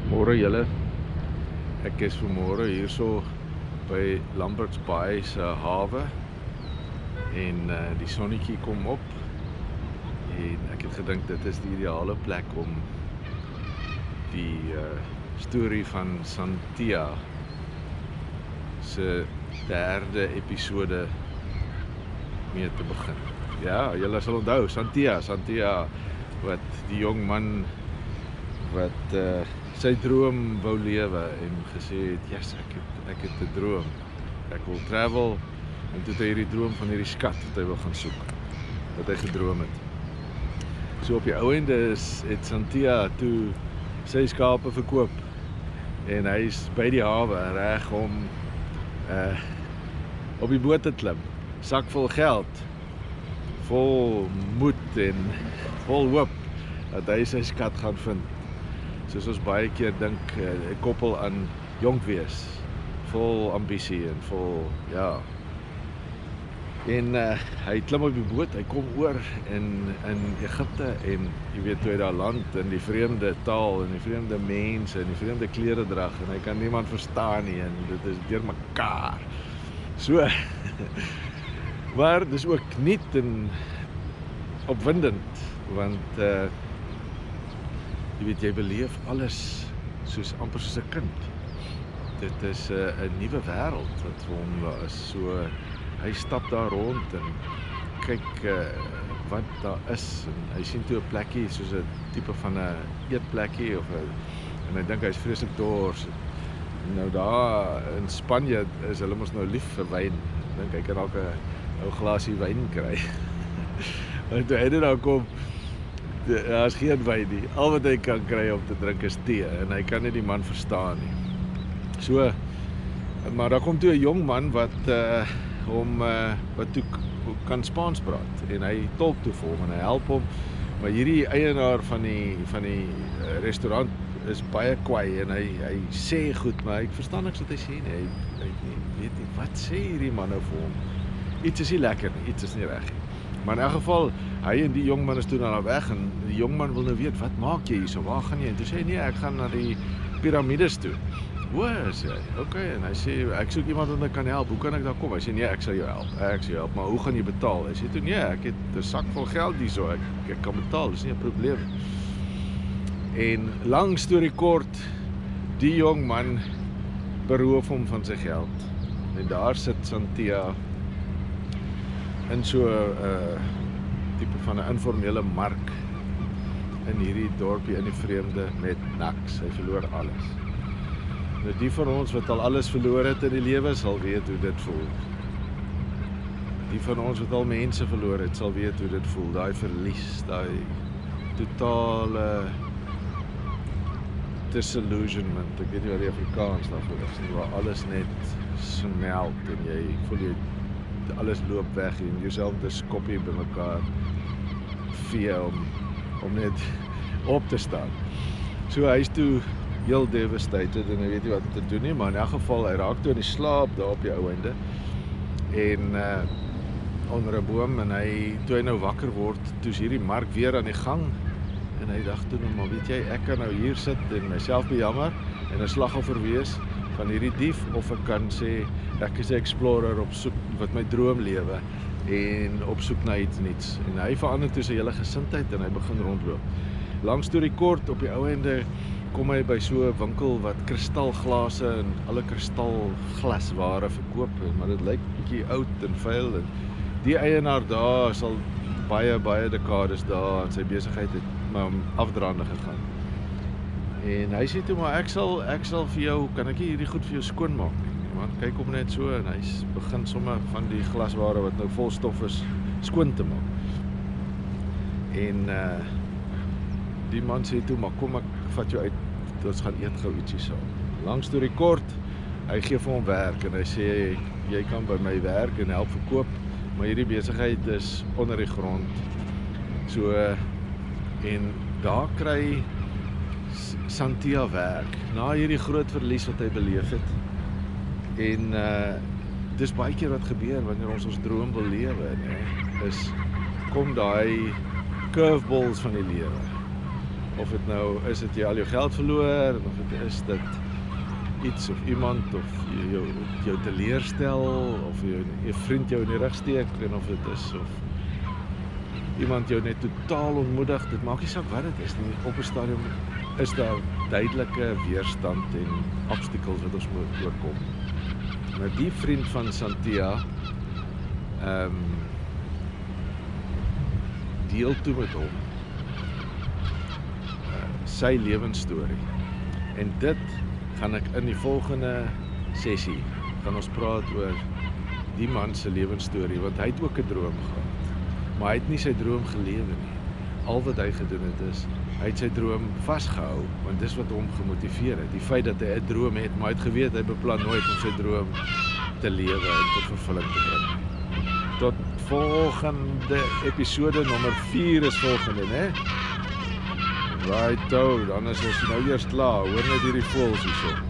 Môre julle, ek is vanmôre hierso by Lambert's Bay se hawe en die sonnetjie kom op en ek het gedink dit is die ideale plek om die storie van Santia se derde episode mee te begin. Ja, julle sal onthou, Santia wat die jong man wat sy droom wou lewe en gesê het, yes, ek het 'n droom. Ek wil travel en toe het hy hierdie droom van hierdie skat wat hy wil gaan soek, wat hy gedroom het. So op die ou einde het Santia toe sy skape verkoop en hy is by die hawe reg om op die boot te klim, sak vol geld, vol moed en vol hoop dat hy sy skat gaan vind. Soos ons baie keer dink, 'n koppel aan jonk wees, vol ambisie en vol, ja. En hy klim op die boot, hy kom oor in Egipte en jy weet toe hy daar land in die vreemde taal en die vreemde mense en die vreemde kleredrag en hy kan niemand verstaan nie en dit is deur mekaar. So, maar dis ook nuut en opwindend, want jy weet, jy beleef alles soos amper soos 'n kind. Dit is 'n nuwe wêreld wat vir hom daar is. So hy stap daar rond en kyk wat daar is en hy sien toe 'n plekkie soos 'n tipe van 'n eetplekkie en hy dink hy's vreeslik dors. Nou daar in Spanje is hulle mos nou lief vir wyn. Ek dink hy kan dalk 'n ou glasie wyn kry. Maar toe hy daar kom, daar is geen wyn nie. Al wat hy kan kry om te drink is tee en hy kan nie die man verstaan nie. So, maar daar kom toe 'n jong man wat wat toe kan Spaans praat en hy tolk toe vir hom en hy help hom. Maar hierdie eienaar van die restaurant is baie kwaai en hy sê goed, maar ek verstaan niks wat hy sê nie. Hy weet nie wat sê hierdie man nou vir hom. Iets is nie lekker nie, iets is nie reg nie. Maar in elk geval, hy en die jongman is toe daar weg en die jongman wil nou weet, wat maak jy hierso, waar gaan jy? En toe sê hy, nee, ek gaan na die piramides toe. Hoe, sê hy, okay, en hy sê, ek soek iemand wat my kan help, hoe kan ek daar kom? Hy sê, nee, ek sal jou help, maar hoe gaan jy betaal? Hy sê toe, nee, ek het 'n sak vol geld hierso, ek kan betaal, dis nie 'n probleem. En lang storie kort, die jong man beroof hom van sy geld. En daar sit Santia in so 'n tipe van 'n informele mark in hierdie dorpie in die vreemde met niks. Hy verloor alles. Nou die van ons wat al alles verloor het in die lewe sal weet hoe dit voel. Die van ons wat al mense verloor het sal weet hoe dit voel. Daai verlies, daai totale disillusionment. Ek weet nie wat die Afrikaans daarvoor is nie, waar alles net smelt en jy voel jy alles loop weg en jouself te skoppie by mekaar vee om net op te staan. So hy is toe heel devastated en hy weet nie wat te doen nie, maar in elk geval hy raak toe in die slaap daar op die ou einde en onder 'n boom en toe hy nou wakker word, toe is hierdie mark weer aan die gang en hy dacht toe nou, maar weet jy, ek kan nou hier sit en myself bejammer en 'n slagoffer wees van hierdie dief, of ek kan sê ek is 'n explorer op soek wat my droom lewe en op soek na iets nuuts. En hy verander toe sy hele gesindheid en hy begin rondloop. Lang storie kort, op die ou einde kom hy by so 'n winkel wat kristalglase en alle kristalglasware verkoop, maar dit lyk bietjie oud en vuil en die eienaar daar is al baie dekades daar en sy besigheid het maar afdraande gegaan. En hy sê toe, maar ek sal vir jou, kan ek nie hierdie goed vir jou skoonmaak nie, want kyk hom net so en hy begin sommer van die glasware wat nou vol stof is, skoon te maak. En die man sê toe, maar kom ek vat jou uit, ons gaan eet gou ietsie saam. Lang storie kort, hy gee vir hom werk en hy sê, jy kan by my werk en help verkoop, maar hierdie besigheid is onder die grond. So, en daar kry Santia werk, na hierdie groot verlies wat hy beleef het. En dis baie keer wat gebeur wanneer ons droom wil lewe, nee, is kom daai curveballs van die lewe. of dit nou is dit jy al jou geld verloor, of dit is dit iets of iemand of jou teleurstel of jou vriend jou in die rug steek en of dit is of iemand jou net totaal ontmoedig, dit maak nie saak wat dit is nie. Op 'n stadium is daar duidelike weerstand en obstacles wat ons moet oorkom. Nou die vriend van Santia deel toe met hom sy lewensstorie. En dit gaan ek in die volgende sessie gaan ons praat oor die man se lewensstorie, want hy het ook 'n droom gehad. Maar hy het nie sy droom gelewe nie. Al wat hy gedoen het is, hy het sy droom vasgehou, want dis wat hom gemotiveer het. Die feit dat hy 'n droom het, maar hy het geweet hy beplan nooit om sy droom te lewe en tot vervulling te bring. Tot volgende episode nommer 4 is volgende, né? Right, dan is ons nou eers klaar. Hoor net hierdie voëls hierso.